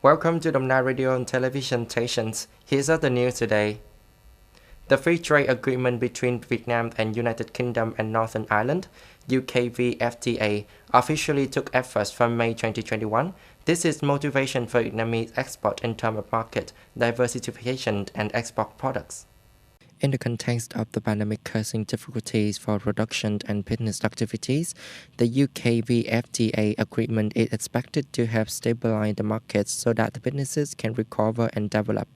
Welcome to Domna Radio and Television Stations. Here's the news today. The free trade agreement between Vietnam and United Kingdom and Northern Ireland, UKVFTA, officially took effect from May 2021. This is motivation for Vietnamese export in terms of market diversification and export products. In the context of the pandemic causing difficulties for production and business activities, the UKVFTA agreement is expected to help stabilize the markets so that the businesses can recover and develop.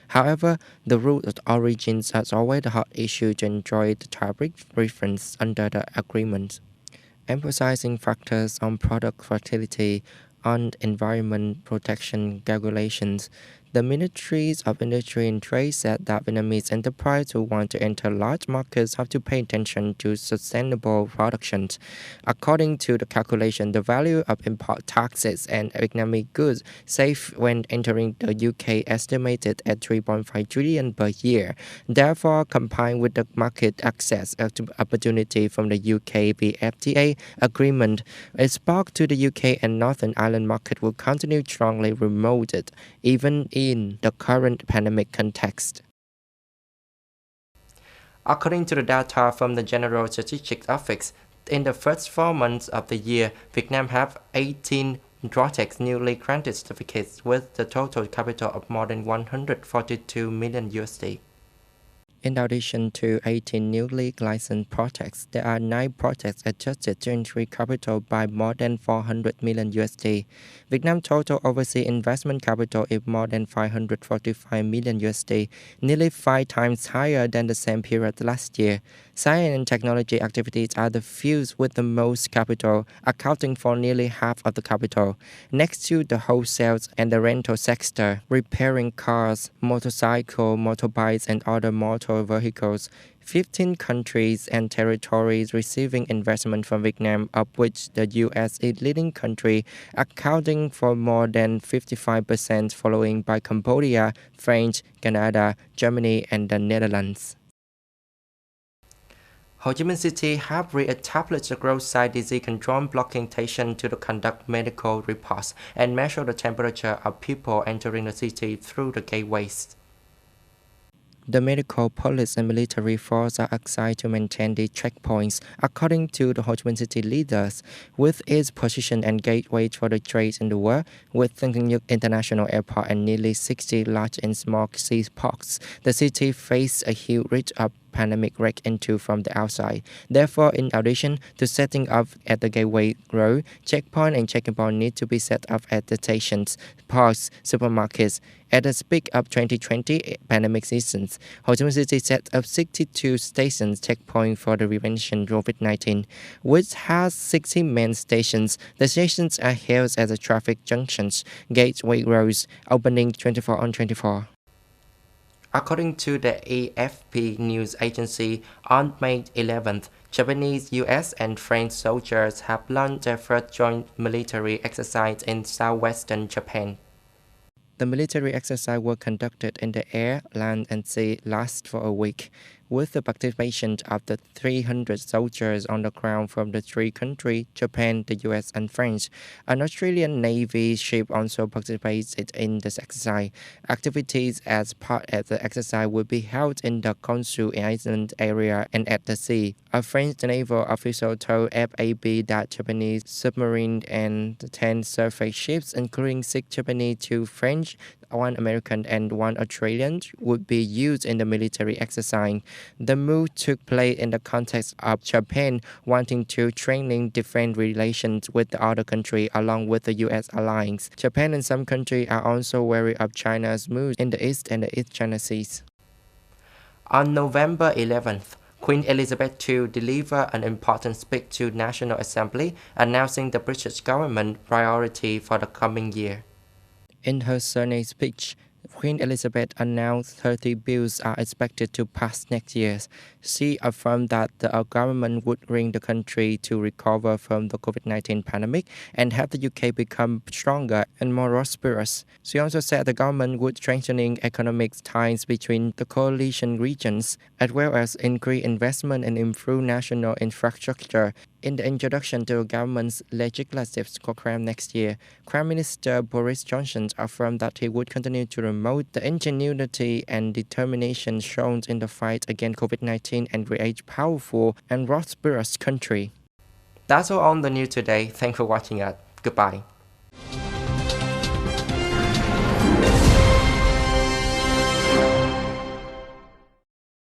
However, the root of origins is always a hot issue to enjoy the tariff reference under the agreement, emphasizing factors on product fertility, on environment protection regulations. The Ministries of Industry and Trade said that Vietnamese enterprises who want to enter large markets have to pay attention to sustainable production. According to the calculation, the value of import taxes and Vietnamese goods saved when entering the UK estimated at 3.5 trillion per year. Therefore, combined with the market access opportunity from the UKVFTA agreement, a spark to the UK and Northern Ireland market will continue strongly promoted, even in the current pandemic context. According to the data from the General Statistics Office, in the first 4 months of the year, Vietnam have 18 projects newly granted certificates with the total capital of more than 142 million USD. In addition to 18 newly licensed projects, there are 9 projects adjusted to entry capital by more than 400 million USD. Vietnam's total overseas investment capital is more than 545 million USD, nearly 5 times higher than the same period last year. Science and technology activities are the fields with the most capital, accounting for nearly half of the capital. Next to the wholesales and the rental sector, repairing cars, motorcycles, motorbikes, and other motor vehicles, 15 countries and territories receiving investment from Vietnam, of which the US is leading country, accounting for more than 55%, following by Cambodia, France, Canada, Germany, and the Netherlands. Ho Chi Minh City have re-established the roadside disease control blocking station to conduct medical reports and measure the temperature of people entering the city through the gateways. The medical, police, and military force are assigned to maintain the checkpoints, according to the Ho Chi Minh City leaders, with its position and gateway for the trade in the world, with Tân Sơn Nhất International Airport and nearly 60 large and small seaports. The city faced a huge risk of pandemic rate into from the outside. Therefore, in addition to setting up at the gateway road, checkpoint and checking point need to be set up at the stations, parks, supermarkets. At the peak of 2020 pandemic seasons, Ho Chi Minh City set up 62 stations checkpoint for the prevention of COVID-19, which has 60 main stations. The stations are held as the traffic junctions, gateway roads, opening 24/24. According to the AFP news agency, on May 11th, Japanese, US, and French soldiers have launched their first joint military exercise in southwestern Japan. The military exercise was conducted in the air, land, and sea last for a week, with the participation of the 300 soldiers on the ground from the 3 countries, Japan, the US, and France. An Australian Navy ship also participated in this exercise. Activities as part of the exercise will be held in the Consul Island area and at the sea. A French naval official told FAB that Japanese submarine and 10 surface ships, including 6 Japanese, 2 French, 1 American, and 1 Australian, would be used in the military exercise. The move took place in the context of Japan wanting to strengthen defense relations with the other country along with the US alliance. Japan and some countries are also wary of China's moves in the East and the East China Seas. On November 11th, Queen Elizabeth II delivered an important speech to National Assembly announcing the British government priority for the coming year. In her Sunday speech, Queen Elizabeth announced 30 bills are expected to pass next year. She affirmed that the government would bring the country to recover from the COVID-19 pandemic and help the UK become stronger and more prosperous. She also said the government would strengthening economic ties between the coalition regions, as well as increase investment and improve national infrastructure. In the introduction to the government's legislative program next year, Prime Minister Boris Johnson affirmed that he would continue to promote the ingenuity and determination shown in the fight against COVID-19 and create a powerful and prosperous country. That's all on the news today. Thanks for watching us. Goodbye.